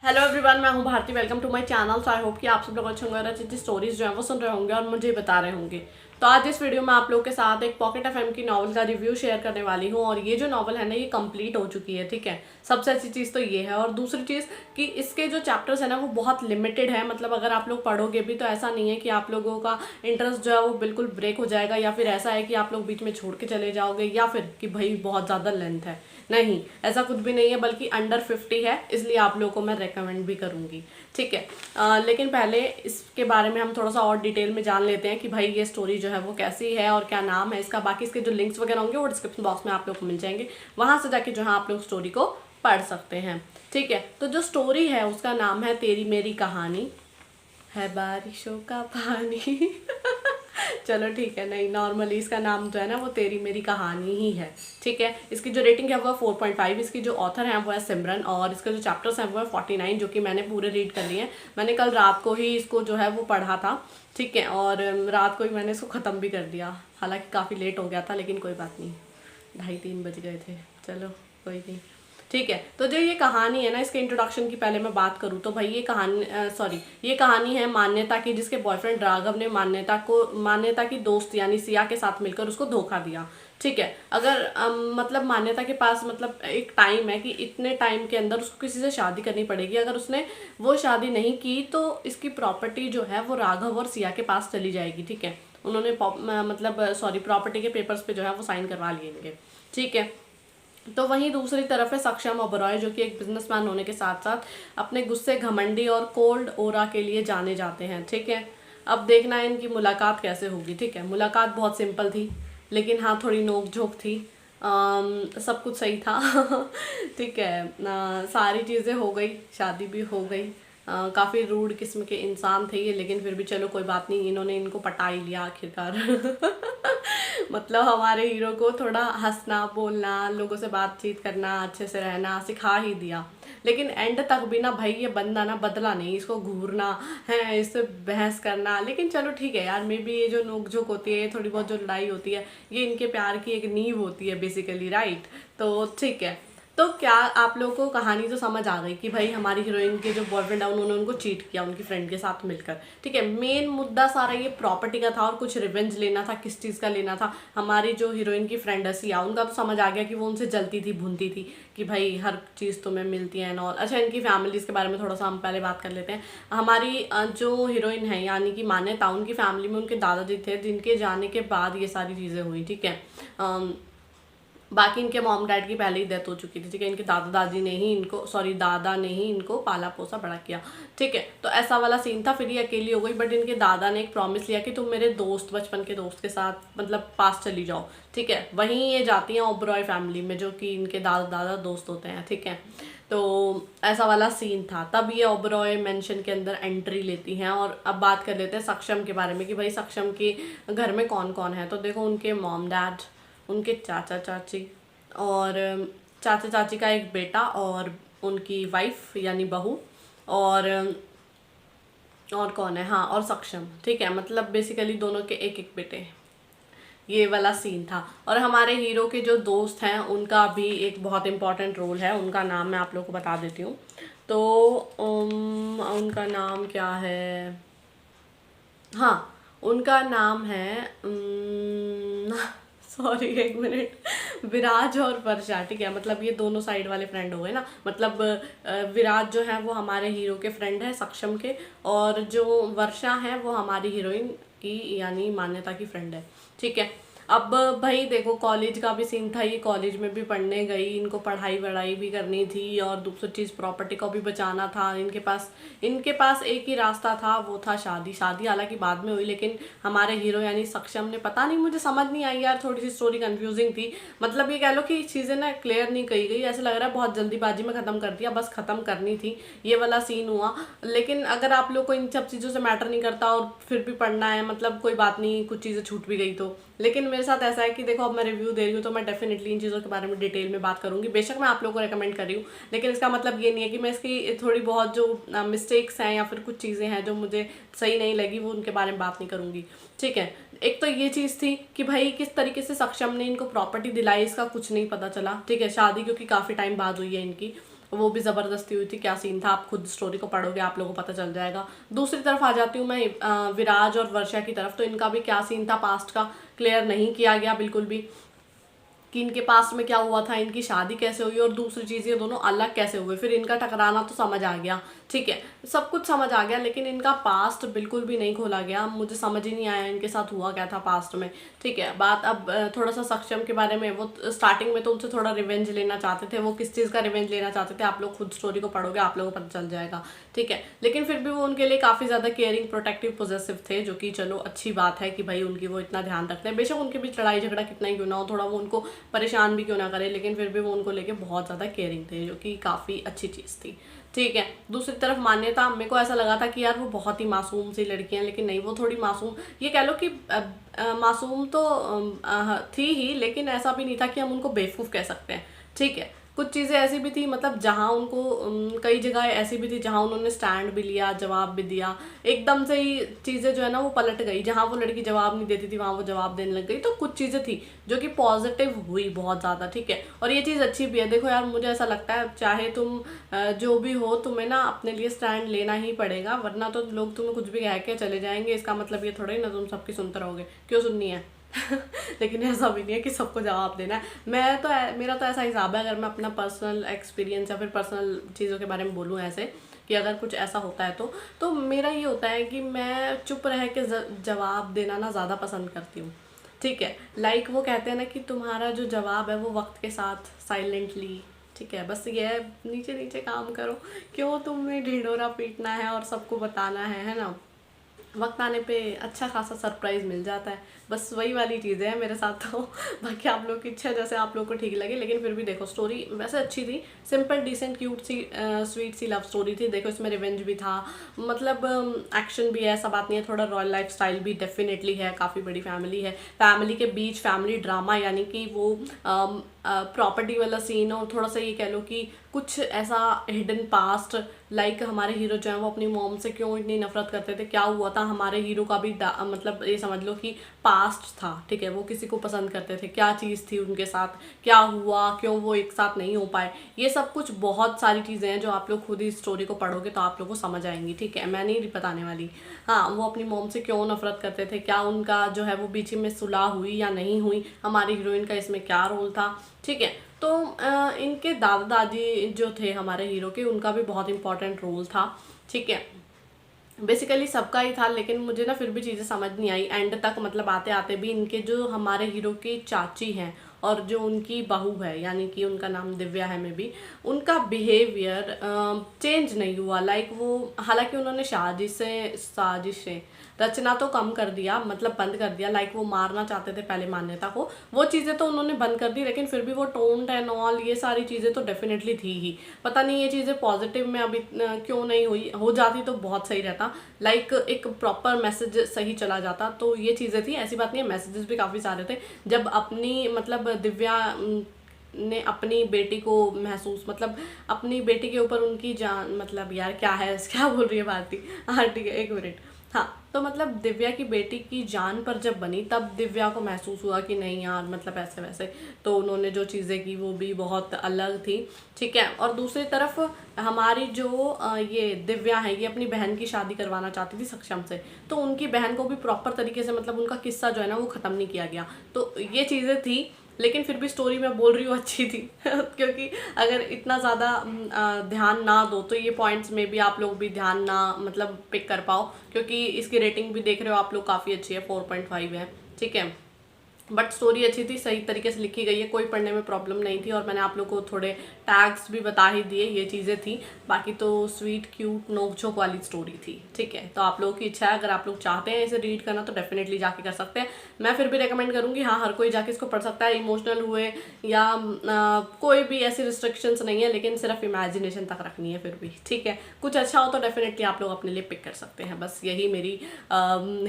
Hello everyone, मैं हूं Bharti. Welcome to my channel. So I hope कि आप सब लोग अच्छे होंगे और अच्छी अच्छी स्टोरीज जो है वो सुन रहे होंगे और मुझे बता रहे होंगे। तो आज इस वीडियो में आप लोग के साथ एक पॉकेट एफएम की नॉवल का रिव्यू शेयर करने वाली हूं और ये जो नॉवल है ना, ये कंप्लीट हो चुकी है। ठीक है, सबसे अच्छी चीज़ तो ये है। और दूसरी चीज़ कि इसके जो चैप्टर्स है ना वो बहुत लिमिटेड है। मतलब अगर आप लोग पढ़ोगे भी तो ऐसा नहीं है कि आप लोगों का इंटरेस्ट जो है वो बिल्कुल ब्रेक हो जाएगा, या फिर ऐसा है कि आप लोग बीच में छोड़ के चले जाओगे, या फिर कि भाई बहुत ज़्यादा लेंथ है। नहीं, ऐसा कुछ भी नहीं है, बल्कि अंडर 50 है, इसलिए आप लोगों को मैं रेकमेंड भी करूंगी। ठीक है, लेकिन पहले इसके बारे में हम थोड़ा सा और डिटेल में जान लेते हैं कि भाई ये स्टोरी जो है वो कैसी है और क्या नाम है इसका। बाकी इसके जो लिंक्स वगैरह होंगे वो डिस्क्रिप्शन बॉक्स में आप लोग को मिल जाएंगे, वहां से जाके जो है आप लोग स्टोरी को पढ़ सकते हैं। ठीक है, तो जो स्टोरी है उसका नाम है तेरी मेरी कहानी है बारिशों का पानी। चलो ठीक है, नहीं नॉर्मली इसका नाम जो है ना वो तेरी मेरी कहानी ही है। ठीक है, इसकी जो रेटिंग है वो 4.5। इसकी जो ऑथर है वो है सिमरन, और इसके जो चैप्टर्स हैं वो है 49, जो कि मैंने पूरे रीड कर लिए हैं। मैंने कल रात को ही इसको जो है वो पढ़ा था। ठीक है, और रात को ही मैंने इसको ख़त्म भी कर दिया। हालांकि काफ़ी लेट हो गया था, लेकिन कोई बात नहीं, 2:30-3 बज गए थे। चलो कोई नहीं। ठीक है, तो जो ये कहानी है ना, इसके इंट्रोडक्शन की पहले मैं बात करूँ तो भाई ये कहानी है मान्यता की, जिसके बॉयफ्रेंड राघव ने मान्यता की दोस्त यानी सिया के साथ मिलकर उसको धोखा दिया। ठीक है, अगर मतलब मान्यता के पास मतलब एक टाइम है कि इतने टाइम के अंदर उसको किसी से शादी करनी पड़ेगी। अगर उसने वो शादी नहीं की तो इसकी प्रॉपर्टी जो है वो राघव और सिया के पास चली जाएगी। ठीक है, उन्होंने प्रॉपर्टी के पेपर्स पे जो है वो साइन करवा लिएंगे। ठीक है, तो वहीं दूसरी तरफ है सक्षम ओबरॉय, जो कि एक बिजनेसमैन होने के साथ साथ अपने गुस्से, घमंडी और कोल्ड ओरा के लिए जाने जाते हैं। ठीक है, अब देखना है इनकी मुलाकात कैसे होगी। ठीक है, मुलाकात बहुत सिंपल थी, लेकिन हाँ थोड़ी नोक झोंक थी। सब कुछ सही था। ठीक है, सारी चीज़ें हो गई, शादी भी हो गई। काफ़ी रूड किस्म के इंसान थे ये, लेकिन फिर भी चलो कोई बात नहीं, इन्होंने इनको पटा ही लिया आखिरकार। मतलब हमारे हीरो को थोड़ा हंसना, बोलना, लोगों से बातचीत करना, अच्छे से रहना सिखा ही दिया। लेकिन एंड तक भी ना भाई ये बंदा ना बदला नहीं, इसको घूरना है, इससे बहस करना। लेकिन चलो ठीक है यार, मे बी ये जो नोकझोंक होती है, थोड़ी बहुत जो लड़ाई होती है, ये इनके प्यार की एक नींव होती है बेसिकली, राइट। तो ठीक है, तो क्या आप लोगों को कहानी तो समझ आ गई कि भाई हमारी हीरोइन के जो बॉयफ्रेंड है उन्होंने उनको चीट किया उनकी फ्रेंड के साथ मिलकर। ठीक है, मेन मुद्दा सारा ये प्रॉपर्टी का था और कुछ रिवेंज लेना था। किस चीज़ का लेना था? हमारी जो हीरोइन की फ्रेंड है सिया, उनका तो समझ आ गया कि वो उनसे जलती थी, भूनती थी कि भाई हर चीज़ तुम्हें मिलती है एंड ऑल। अच्छा, इनकी फैमिलीज़ के बारे में थोड़ा सा हम पहले बात कर लेते हैं। हमारी जो हीरोइन है यानी कि मान्यता, उनकी फैमिली में उनके दादाजी थे, जिनके जाने के बाद ये सारी चीज़ें हुई। ठीक है, बाकी इनके मॉम डैड की पहले ही डेथ हो चुकी थी। ठीक है, इनके दादा ने ही इनको पाला पोसा बड़ा किया। ठीक है, तो ऐसा वाला सीन था। फिर ये अकेली हो गई, बट इनके दादा ने एक प्रॉमिस लिया कि तुम मेरे दोस्त, बचपन के दोस्त के साथ मतलब पास चली जाओ। ठीक है, वहीं ये जाती हैं ओबरॉय फैमिली में, जो कि इनके दादा दोस्त होते हैं। ठीक है, तो ऐसा वाला सीन था। तब ये ओबरॉय मेंशन के अंदर एंट्री लेती हैं। और अब बात कर लेते हैं सक्षम के बारे में कि भाई सक्षम के घर में कौन कौन है। तो देखो, उनके मॉम डैड, उनके चाचा चाची, और चाचा चाची का एक बेटा, और उनकी वाइफ यानी बहू, और कौन है, हाँ, और सक्षम। ठीक है, मतलब बेसिकली दोनों के एक एक बेटे। ये वाला सीन था। और हमारे हीरो के जो दोस्त हैं उनका भी एक बहुत इम्पॉर्टेंट रोल है। उनका नाम मैं आप लोग को बता देती हूँ। तो उनका नाम क्या है, हाँ, उनका नाम है सॉरी एक मिनट, विराज और वर्षा। ठीक है, मतलब ये दोनों साइड वाले फ्रेंड हो गए ना। मतलब विराज जो है वो हमारे हीरो के फ्रेंड है सक्षम के, और जो वर्षा है वो हमारी हीरोइन की यानी मान्यता की फ्रेंड है। ठीक है, अब भाई देखो, कॉलेज का भी सीन था। ये कॉलेज में भी पढ़ने गई, इनको पढ़ाई वढ़ाई भी करनी थी, और दूसरी चीज़ प्रॉपर्टी को भी बचाना था। इनके पास एक ही रास्ता था, वो था शादी। शादी हालांकि बाद में हुई, लेकिन हमारे हीरो यानी सक्षम ने, पता नहीं मुझे समझ नहीं आई यार, थोड़ी सी स्टोरी कंफ्यूजिंग थी। मतलब ये कह लो कि चीज़ें ना क्लियर नहीं कही गई, ऐसा लग रहा है बहुत जल्दीबाजी में ख़त्म कर दिया, बस ख़त्म करनी थी, ये वाला सीन हुआ। लेकिन अगर आप लोग को इन सब चीज़ों से मैटर नहीं करता और फिर भी पढ़ना है, मतलब कोई बात नहीं, कुछ चीज़ें छूट भी गई तो। लेकिन मेरे साथ ऐसा है कि देखो, अब मैं रिव्यू दे रही हूँ तो मैं डेफिनेटली इन चीज़ों के बारे में डिटेल में बात करूँगी। बेशक मैं आप लोगों को रेकमेंड कर रही हूँ, लेकिन इसका मतलब ये नहीं है कि मैं इसकी थोड़ी बहुत जो मिस्टेक्स हैं या फिर कुछ चीज़ें हैं जो मुझे सही नहीं लगी वो उनके बारे में बात नहीं करूँगी। ठीक है, एक तो ये चीज़ थी कि भाई किस तरीके से सक्षम ने इनको प्रॉपर्टी दिलाई, इसका कुछ नहीं पता चला। ठीक है, शादी क्योंकि काफ़ी टाइम बाद हुई है इनकी, वो भी ज़बरदस्ती हुई थी, क्या सीन था आप खुद स्टोरी को पढ़ोगे आप लोगों को पता चल जाएगा। दूसरी तरफ आ जाती हूँ मैं विराज और वर्षा की तरफ, तो इनका भी क्या सीन था पास्ट का क्लियर नहीं किया गया बिल्कुल भी, कि इनके पास्ट में क्या हुआ था, इनकी शादी कैसे हुई और दूसरी चीज़ ये दोनों अलग कैसे हुए, फिर इनका टकराना तो समझ आ गया, ठीक है, सब कुछ समझ आ गया, लेकिन इनका पास्ट बिल्कुल भी नहीं खोला गया। मुझे समझ ही नहीं आया इनके साथ हुआ क्या था पास्ट में, ठीक है। बात अब थोड़ा सा सक्षम के बारे में, वो स्टार्टिंग में तो उनसे थोड़ा रिवेंज लेना चाहते थे, वो किस चीज़ का रिवेंज लेना चाहते थे आप लोग खुद स्टोरी को पढ़ोगे आप लोगों को पता चल जाएगा, ठीक है। लेकिन फिर भी वो उनके लिए काफ़ी ज़्यादा केयरिंग प्रोटेक्टिव पॉजेसिव थे, जो कि चलो अच्छी बात है कि भाई उनकी वो इतना ध्यान रखते हैं, बेशक उनके बीच लड़ाई झगड़ा कितना ही क्यों ना हो, थोड़ा वो उनको परेशान भी क्यों ना करे, लेकिन फिर भी वो उनको लेके बहुत ज़्यादा केयरिंग थे, जो कि काफ़ी अच्छी चीज़ थी, ठीक है। दूसरी तरफ मान्यता, मेरे को ऐसा लगा था कि यार वो बहुत ही मासूम सी लड़की हैं, लेकिन नहीं, वो थोड़ी मासूम, ये कह लो कि मासूम तो थी ही, लेकिन ऐसा भी नहीं था कि हम उनको बेवकूफ़ कह सकते हैं, ठीक है। कुछ चीज़ें ऐसी भी थी, मतलब जहाँ उनको कई जगह ऐसी भी थी जहाँ उन्होंने स्टैंड भी लिया, जवाब भी दिया, एकदम से ही चीज़ें जो है ना वो पलट गई, जहाँ वो लड़की जवाब नहीं देती थी वहाँ वो जवाब देने लग गई। तो कुछ चीज़ें थी जो कि पॉजिटिव हुई बहुत ज़्यादा, ठीक है। और ये चीज़ अच्छी भी है। देखो यार, मुझे ऐसा लगता है चाहे तुम जो भी हो, तुम्हें ना अपने लिए स्टैंड लेना ही पड़ेगा, वरना तो लोग तुम्हें कुछ भी कह के चले जाएंगे। इसका मतलब ये थोड़ा ही ना तुम सबकी सुनते रहोगे, क्यों सुननी है। लेकिन ऐसा भी नहीं है कि सबको जवाब देना है। मैं तो मेरा तो ऐसा हिसाब है, अगर मैं अपना पर्सनल एक्सपीरियंस या फिर पर्सनल चीज़ों के बारे में बोलूँ ऐसे, कि अगर कुछ ऐसा होता है तो मेरा ये होता है कि मैं चुप रह के जवाब देना ना ज़्यादा पसंद करती हूँ, ठीक है। लाइक वो कहते हैं ना कि तुम्हारा जो जवाब है वो वक्त के साथ साइलेंटली, ठीक है, बस ये है, नीचे नीचे काम करो, क्यों तुम्हें ढिंढोरा पीटना है और सबको बताना है ना। वक्त आने पे अच्छा खासा सरप्राइज़ मिल जाता है, बस वही वाली चीज़ें हैं मेरे साथ तो। बाकी आप लोग की इच्छा, जैसे आप लोग को ठीक लगे। लेकिन फिर भी देखो, स्टोरी वैसे अच्छी थी, सिंपल डिसेंट क्यूट सी स्वीट सी लव स्टोरी थी। देखो इसमें रिवेंज भी था, मतलब एक्शन भी है, ऐसा बात नहीं है, थोड़ा रॉयल लाइफ स्टाइल भी डेफिनेटली है, काफ़ी बड़ी फैमिली है, फैमिली के बीच फैमिली ड्रामा, यानी कि वो प्रॉपर्टी वाला सीन, और थोड़ा सा ये कह लो कि कुछ ऐसा हिडन पास्ट, लाइक हमारे हीरो जो है वो अपनी मॉम से क्यों इतनी नफरत करते थे, क्या हुआ था, हमारे हीरो का भी मतलब ये समझ लो कि पास्ट था, ठीक है। वो किसी को पसंद करते थे, क्या चीज़ थी उनके साथ, क्या हुआ, क्यों वो एक साथ नहीं हो पाए, ये सब कुछ बहुत सारी चीज़ें हैं जो आप लोग खुद ही स्टोरी को पढ़ोगे तो आप लोग को समझ आएंगी, ठीक है, मैं नहीं बताने वाली। हाँ, वो अपनी मॉम से क्यों नफरत करते थे, क्या उनका जो है वो बीच में सुलह हुई या नहीं हुई, हमारी हीरोइन का इसमें क्या रोल था, ठीक है। तो इनके दादा दादी जो थे हमारे हीरो के, उनका भी बहुत इंपॉर्टेंट रोल था, ठीक है। बेसिकली सबका ही था, लेकिन मुझे ना फिर भी चीज़ें समझ नहीं आई एंड तक, मतलब आते आते भी इनके जो हमारे हीरो की चाची हैं और जो उनकी बहू है, यानी कि उनका नाम दिव्या है, में भी उनका बिहेवियर चेंज नहीं हुआ। लाइक वो, हालांकि उन्होंने साजिशें रचना तो कम कर दिया, मतलब बंद कर दिया, लाइक वो मारना चाहते थे पहले मान्यता को, वो चीज़ें तो उन्होंने बंद कर दी, लेकिन फिर भी वो टोन्ड एंड ऑल, ये सारी चीज़ें तो डेफिनेटली थी ही। पता नहीं ये चीज़ें पॉजिटिव में अभी क्यों नहीं हुई, हो जाती तो बहुत सही रहता, लाइक एक प्रॉपर मैसेज सही चला जाता, तो ये चीज़ें थी। ऐसी बात नहीं है, मैसेजेस भी काफ़ी सारे थे। जब अपनी मतलब दिव्या ने अपनी बेटी को महसूस, मतलब अपनी बेटी के ऊपर उनकी जान, मतलब यार क्या है, क्या बोल रही है भारती, हाँ ठीक है, एक मिनट, हाँ, तो मतलब दिव्या की बेटी की जान पर जब बनी, तब दिव्या को महसूस हुआ कि नहीं यार, मतलब ऐसे वैसे, तो उन्होंने जो चीज़ें की वो भी बहुत अलग थी, ठीक है। और दूसरी तरफ हमारी जो ये दिव्या है, ये अपनी बहन की शादी करवाना चाहती थी सक्षम से, तो उनकी बहन को भी प्रॉपर तरीके से, मतलब उनका किस्सा जो है ना वो ख़त्म नहीं किया गया, तो ये चीज़ें थी। लेकिन फिर भी स्टोरी मैं बोल रही हूँ अच्छी थी क्योंकि अगर इतना ज़्यादा ध्यान ना दो तो ये पॉइंट्स में भी आप लोग भी ध्यान ना, मतलब पिक कर पाओ, क्योंकि इसकी रेटिंग भी देख रहे हो आप लोग, काफ़ी अच्छी है, 4.5 है, ठीक है। बट स्टोरी अच्छी थी, सही तरीके से लिखी गई है, कोई पढ़ने में प्रॉब्लम नहीं थी, और मैंने आप लोग को थोड़े टैग्स भी बता ही दिए, ये चीज़ें थी। बाकी तो स्वीट क्यूट नोक-झोंक वाली स्टोरी थी, ठीक है। तो आप लोगों की इच्छा है, अगर आप लोग चाहते हैं इसे रीड करना तो डेफिनेटली जाके कर सकते हैं। मैं फिर भी रिकमेंड करूँगी, हाँ, हर कोई जाके इसको पढ़ सकता है, इमोशनल हुए या कोई भी ऐसी रिस्ट्रिक्शंस नहीं है, लेकिन सिर्फ इमेजिनेशन तक रखनी है फिर भी, ठीक है। कुछ अच्छा हो तो डेफिनेटली आप लोग अपने लिए पिक कर सकते हैं, बस यही मेरी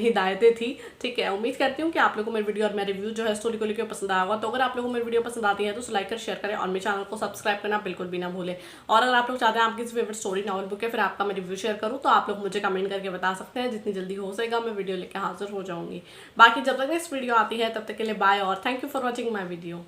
हिदायतें थी, ठीक है। उम्मीद करती हूँ कि आप लोगों को मेरी वीडियो और मेरे रिव्यू जो है स्टोरी को लेकर पसंद आया होगा। तो अगर आप लोगों को मेरी वीडियो पसंद आती है तो लाइक कर, शेयर करें, और मेरे चैनल को सब्सक्राइब करना बिल्कुल भी ना भूलें। और अगर आप लोग चाहते हैं आपकी फेवरेट स्टोरी नॉवल बुक है फिर आपका मैं रिव्यू शेयर करूँ, तो आप लोग मुझे कमेंट करके बता सकते हैं, जितनी जल्दी हो सकेगा मैं वीडियो लेकर हाजिर हो जाऊंगी। बाकी जब तक नेक्स्ट वीडियो आती है तब तक के लिए बाय, और thank you for watching my video.